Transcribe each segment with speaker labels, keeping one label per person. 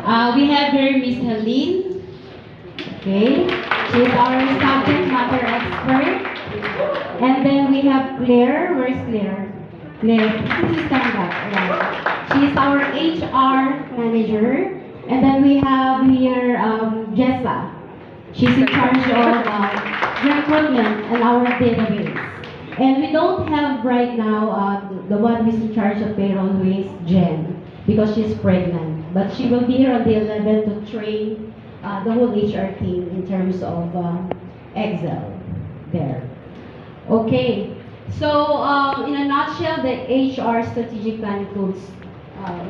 Speaker 1: We have here Miss Helene. Okay. She's our subject matter expert. And then we have Claire. Where's Claire? Claire. Please stand up. Right. She's our HR manager. And then we have here Jessa. She's in charge of recruitment and our database. And we don't have right now the one who's in charge of payroll, who is Jen, because she's pregnant. But she will be here on the 11th to train the whole HR team in terms of Excel there. Okay, so in a nutshell, the HR strategic plan includes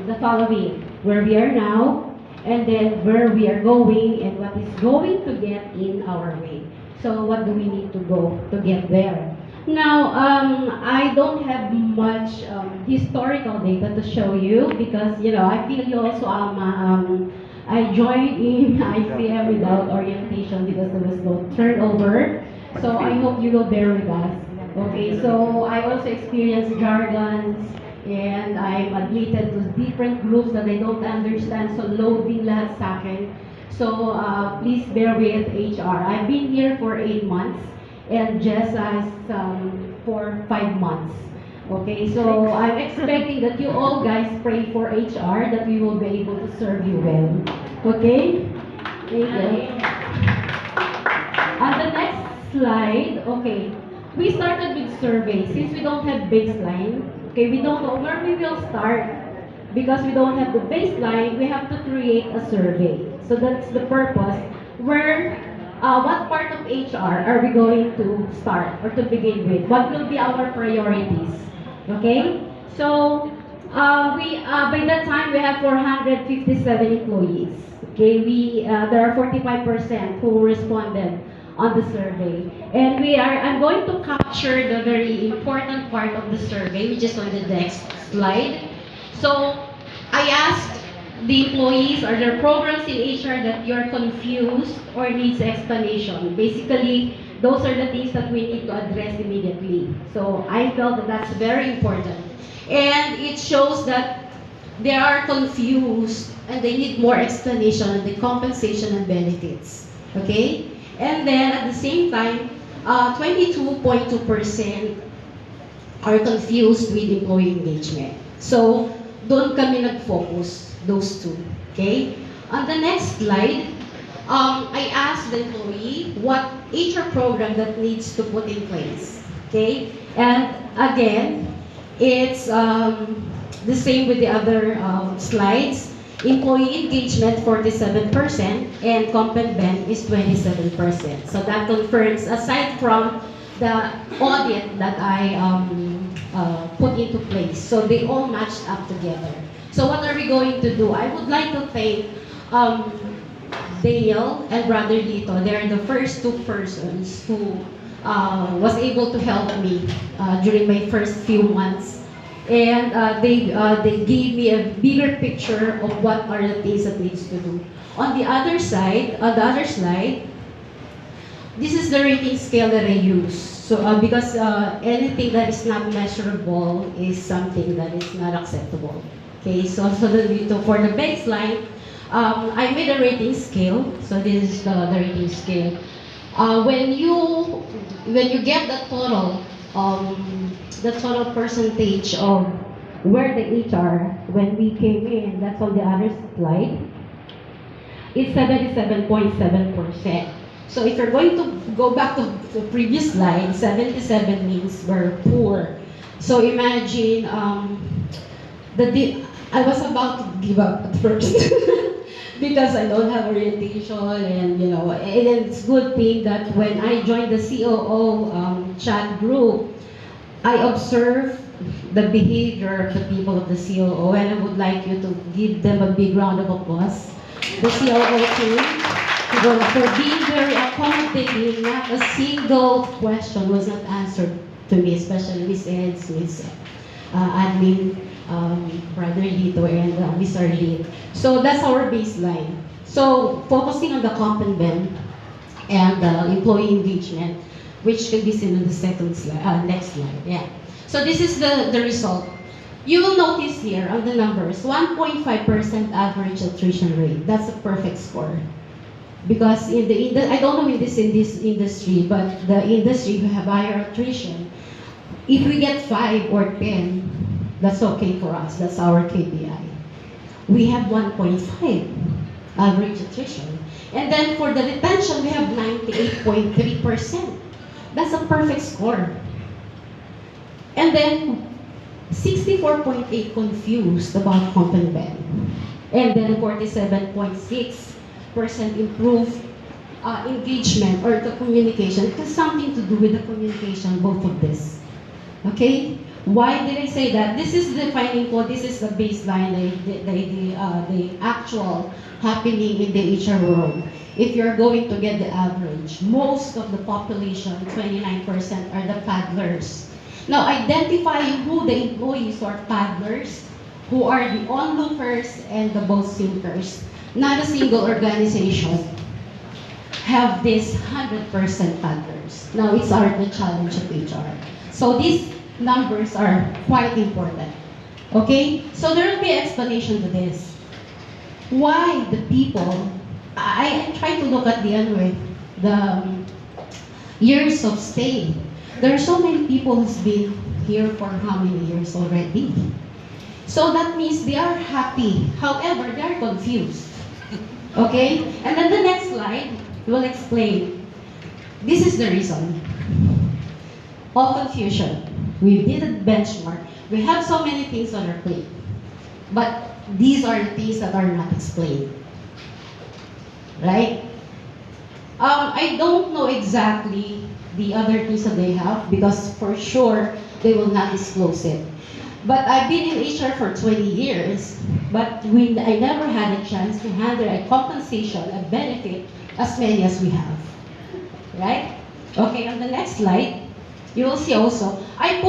Speaker 1: the following: where we are now, and then where we are going, and what is going to get in our way. So what do we need to go to get there? Now, I don't have much historical data to show you because, you know, I feel you also, I joined in ICM without orientation because there was no turnover. So I hope you will bear with us. Okay, so I also experienced jargons and I'm admitted to different groups that I don't understand. So loading lahat sa akin. So please bear with HR. I've been here for 8 months and Jess has for 5 months. Okay, so I'm expecting that you all guys pray for HR that we will be able to serve you well. Okay? Thank you. On the next slide, okay, we started with survey. Since we don't have baseline, okay, we don't know where we will start. Because we don't have the baseline, we have to create a survey. So that's the purpose. Where, what part of HR are we going to start or to begin with? What will be our priorities? Okay? So, by that time, we have 457 employees. Okay, there are 45% who responded on the survey. And I'm going to capture the very important part of the survey, which is on the next slide. So, I asked the employees, are there programs in HR that you're confused or needs explanation? Basically, those are the things that we need to address immediately. So, I felt that that's very important. And it shows that they are confused and they need more explanation on the compensation and benefits. Okay? And then at the same time, 22.2% are confused with employee engagement. So, doon kami nag-focus, those two. Okay? On the next slide, I asked the employee what HR program that needs to put in place. Okay? And again, it's the same with the other slides. Employee engagement, 47%, and comp and ben is 27%. So that confirms, aside from the audit that I put into place. So they all matched up together. So what are we going to do? I would like to thank Daniel and Brother Lito. They're the first two persons who was able to help me during my first few months. And they gave me a bigger picture of what are the things that needs to do. On the other side, on the other slide, this is the rating scale that I use. So because anything that is not measurable is something that is not acceptable. Okay, so for the baseline, I made a rating scale. So this is the rating scale. When you get the total percentage of where the HR when we came in, that's on the other slide, it's 77.7%. So if you're going to go back to the previous slide, 77 means we're poor. So imagine I was about to give up at first because I don't have orientation, and you know, and it's good thing that when I joined the COO chat group, I observed the behavior of the people of the COO, and I would like you to give them a big round of applause. The COO team, for being very accommodating. Not a single question was not answered to me, especially Miss Eds, Miss Admin, Brother Lito, and Miss Arlene. So that's our baseline. So focusing on the comp and ben and employee engagement, which can be seen on the second slide, next slide. Yeah. So this is the result. You will notice here on the numbers, 1.5% average attrition rate. That's a perfect score. Because I don't know in this industry, but the industry who have higher attrition, if we get 5 or 10, that's okay for us. That's our KPI. We have 1.5 average attrition. And then for the retention, we have 98.3%. That's a perfect score. And then 64.8 confused about comp and ben. And then 47.6% improved engagement or the communication. It has something to do with the communication, both of this. Okay? Why did I say that? This is the defining code. This is the baseline, the actual happening in the HR world. If you're going to get the average, most of the population, 29%, are the paddlers. Now, identify who the employees who are paddlers, who are the onlookers and the boat sinkers. Not a single organization have this 100% paddlers. Now, it's the challenge of HR. So these numbers are quite important. Okay? So there will be an explanation to this. Why the people, I try to look at the years of stay. There are so many people who's been here for how many years already? So that means they are happy. However, they are confused. Okay? And then the next slide will explain. This is the reason. All confusion. We did a benchmark. We have so many things on our plate. But these are the things that are not explained. Right? I don't know exactly the other things that they have because for sure they will not disclose it. But I've been in HR for 20 years, but I never had a chance to handle a compensation, a benefit, as many as we have. Right? Okay, on the next slide, you will see also, I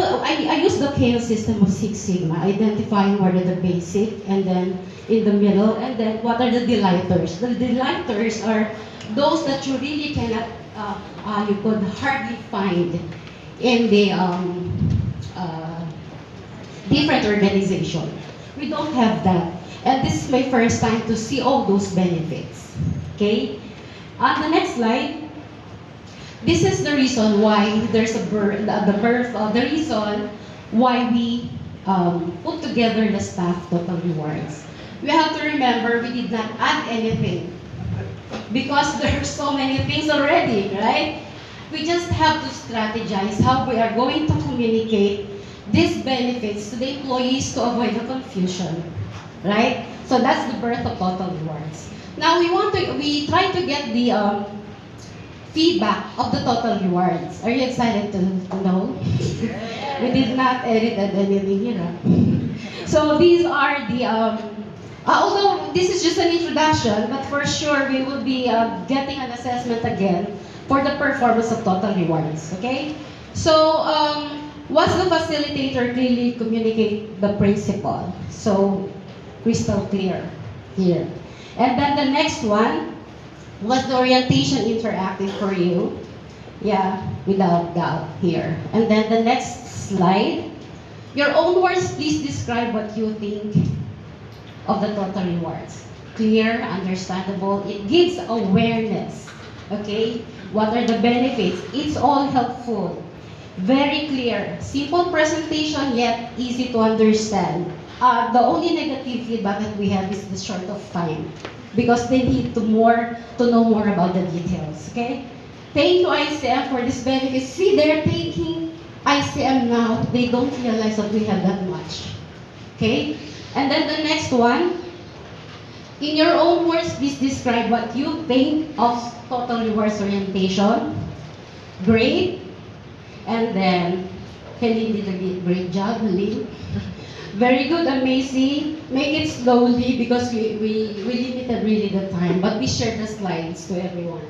Speaker 1: use the KO system of Six Sigma, identifying what are the basic, and then in the middle, and then what are the delighters. The delighters are those that you really cannot, you could hardly find in the different organization. We don't have that. And this is my first time to see all those benefits. Okay? On the next slide, this is the reason why there's the reason why we put together the staff total rewards. We have to remember we did not add anything because there are so many things already, right? We just have to strategize how we are going to communicate these benefits to the employees to avoid the confusion, right? So that's the birth of total rewards. Now we try to get the feedback of the total rewards. Are you excited to know? We did not edit anything here. So these are the, although this is just an introduction, but for sure we will be getting an assessment again for the performance of total rewards, okay? So once the facilitator clearly communicate the principle, so crystal clear here. And then the next one, was the orientation interactive for you? Yeah, without doubt here. And then the next slide. Your own words, please describe what you think of the total rewards. Clear, understandable, it gives awareness. Okay? What are the benefits? It's all helpful. Very clear. Simple presentation, yet easy to understand. The only negative feedback that we have is the short of time, because they need to know more about the details, okay? Thank you, ICM, for this benefit. See, they're taking ICM now. They don't realize that we have that much, okay? And then the next one, in your own words, please describe what you think of total rewards orientation. Great. And then, Helene did a great job, Helene. Very good, amazing. Make it slowly because we limited really the time, but we shared the slides to everyone.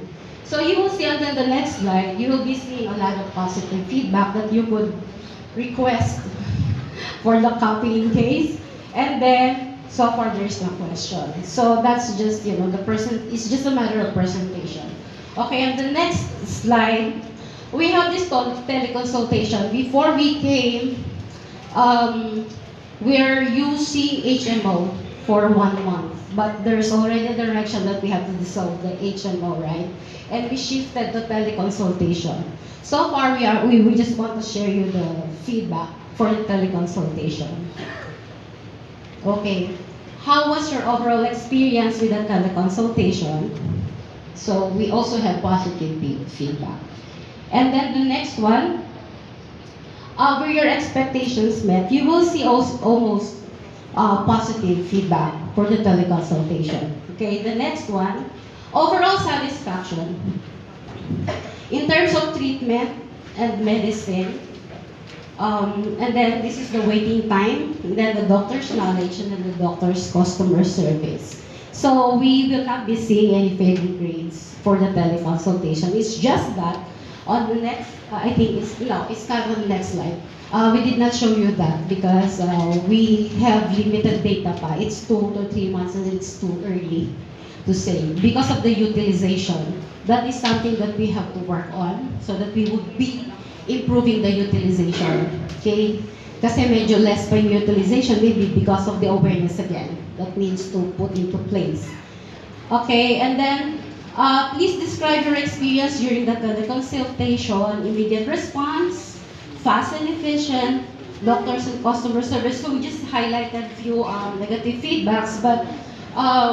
Speaker 1: So you will see on the next slide, you will be seeing a lot of positive feedback that you could request for the copy in case. And then, so far there's no question. So that's just, it's just a matter of presentation. Okay, on the next slide, we have this teleconsultation. Before we came,
Speaker 2: we're using HMO for 1 month, but there's already a direction that we have to dissolve the HMO, right? And we shifted to teleconsultation. So far, we just want to share you the feedback for the teleconsultation. Okay, how was your overall experience with the teleconsultation? So we also have positive feedback. And then the next one, were your expectations met? You will see also almost positive feedback for the teleconsultation. Okay, the next one, overall satisfaction. In terms of treatment and medicine, and then this is the waiting time, and then the doctor's knowledge, and then the doctor's customer service. So we will not be seeing any failing grades for the teleconsultation. It's just that on the next, I think it's, no, it's not on the next slide. We did not show you that because we have limited data pa. It's 2 to 3 months and it's too early to say because of the utilization. That is something that we have to work on so that we would be improving the utilization. Okay? Kasi medyo less pa yung utilization, maybe because of the awareness again. That needs to put into place. Okay, and then please describe your experience during the teleconsultation, immediate response, fast and efficient, doctors and customer service. So we just highlighted few negative feedbacks, but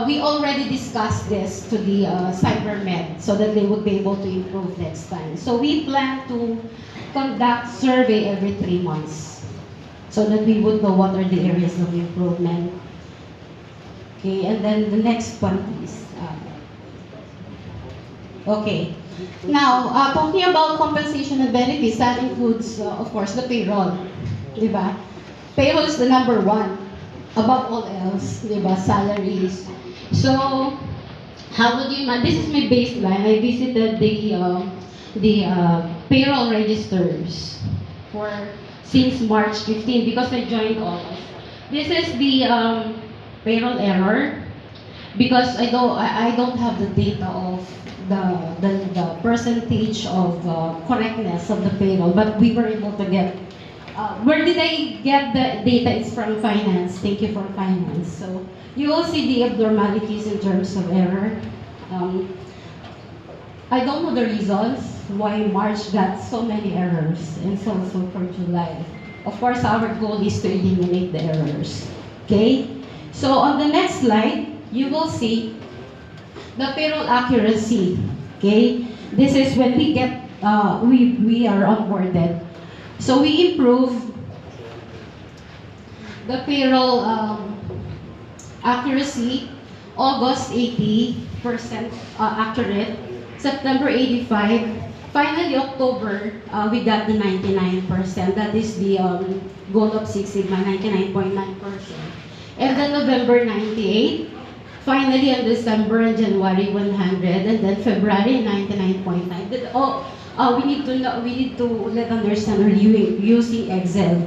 Speaker 2: we already discussed this to the CyberMed so that they would be able to improve next time. So we plan to conduct survey every 3 months so that we would know what are the areas of improvement. Okay, and then the next one, please. Okay. Now, talking about compensation and benefits, that includes, of course, the payroll. Diba? Payroll is the number one. Above all else, diba? Salaries. So, how would you, this is my baseline. I visited the payroll registers for since March 15 because I joined August. This is the payroll error because I don't have the data of the percentage of correctness of the payroll, but we were able to get. Where did I get the data? It's from finance. Thank you for finance. So you will see the abnormalities in terms of error. I don't know the reasons why March got so many errors and so for July. Of course, our goal is to eliminate the errors. Okay? So on the next slide, you will see the payroll accuracy. Okay? This is when we get, we are onboarded. So we improve the payroll accuracy, August 80% accurate, September 85, finally October we got the 99%. That is the goal of Six Sigma, 99.9%. And then November 98, finally in December and January 100, and then February 99.9. We need to let understand we're using Excel,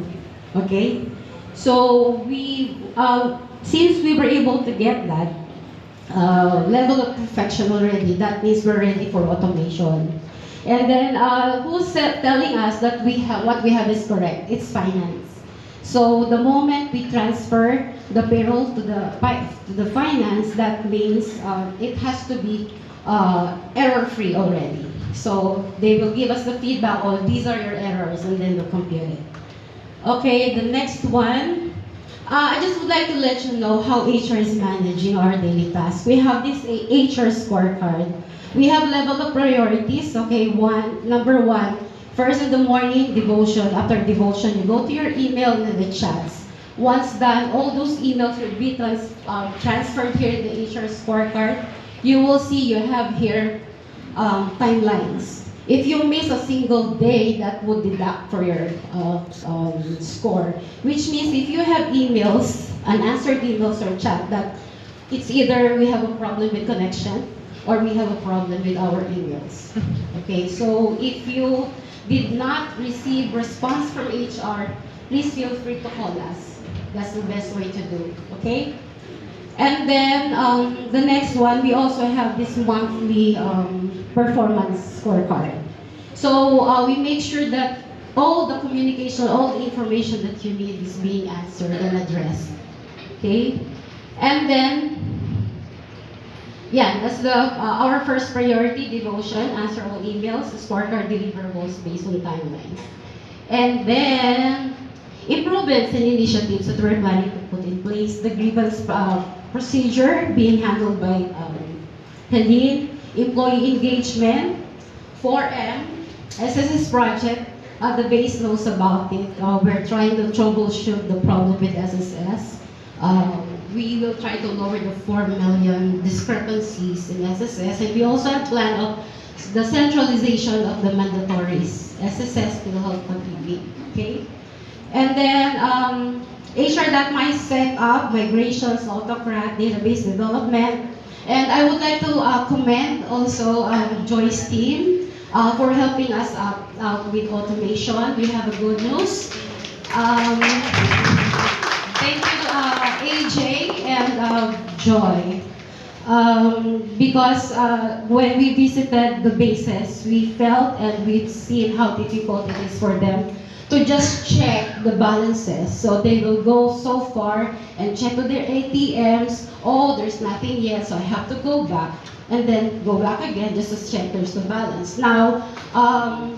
Speaker 2: okay? So we since we were able to get that level of perfection already, that means we're ready for automation. And then who's telling us that what we have is correct? It's finance. So the moment we transfer the payroll to the finance, that means it has to be error-free already. So they will give us the feedback, oh, these are your errors, and then they'll compute it. Okay, the next one. I just would like to let you know how HR is managing our daily tasks. We have this HR scorecard. We have level of priorities. Okay, number one, first in the morning, devotion. After devotion, you go to your email and the chats. Once done, all those emails will be transferred here in the HR scorecard. You will see you have here timelines. If you miss a single day, that would deduct for your score. Which means if you have emails, unanswered emails or chat, that it's either we have a problem with connection or we have a problem with our emails. Okay, so if you did not receive response from HR, please feel free to call us. That's the best way to do it, okay? And then the next one, we also have this monthly performance scorecard. So we make sure that all the communication, all the information that you need is being answered and addressed. Okay? And then, yeah, that's our first priority, devotion, answer all emails, scorecard deliverables based on timelines. And then, improvements and initiatives that we're planning to put in place, the grievance procedure being handled by Helene, employee engagement, 4M, SSS project, the base knows about it. We're trying to troubleshoot the problem with SSS. We will try to lower the 4 million discrepancies in SSS, and we also have plan of the centralization of the mandatories. SSS will help contribute, okay? And then HR that might set up migrations, autocrat, database development. And I would like to commend also Joy's team for helping us out with automation. We have a good news. Thank you AJ and Joy. Because when we visited the bases, we felt and we've seen how difficult it is for them to just check the balances. So they will go so far and check with their ATMs. Oh, there's nothing yet, so I have to go back. And then go back again just to check there's the balance. Now,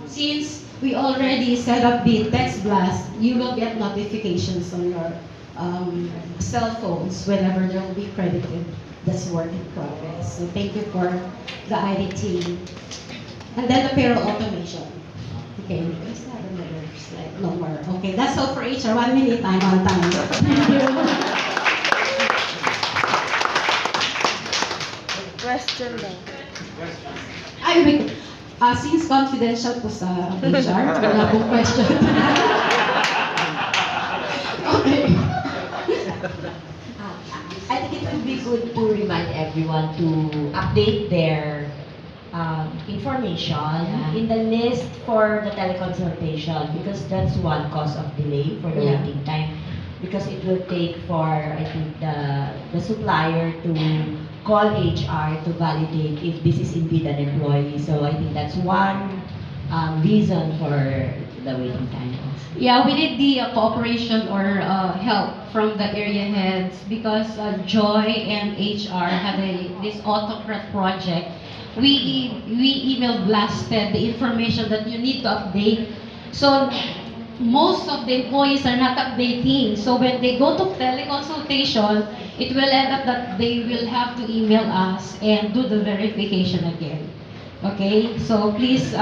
Speaker 2: since we already set up the text blast, you will get notifications on your cell phones whenever there will be credited. That's work in progress. So thank you for the ID team. And then the payroll automation. Okay, is that another slide? No more. Okay, that's all for HR. 1 minute, I'm on time. Thank you.
Speaker 3: Question daw.
Speaker 2: Ay, wait. Since confidential po sa HR, wala pong question. Okay.
Speaker 4: I think it would be good to remind everyone to update their information in the list for the teleconsultation, because that's one cause of delay for the
Speaker 2: Yeah.
Speaker 4: waiting time, because it will take for, I think, the supplier to call HR to validate if this is indeed an employee. So I think that's one reason for the waiting time.
Speaker 2: Yeah, we need the cooperation or help from the area heads because Joy and HR had this autocrat project. We email blasted the information that you need to update. So most of the employees are not updating. So when they go to teleconsultation, it will end up that they will have to email us and do the verification again. Okay, so please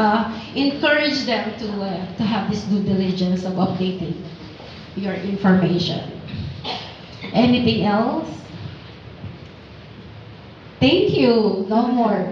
Speaker 2: encourage them to have this due diligence of updating your information. Anything else? Thank you. No more.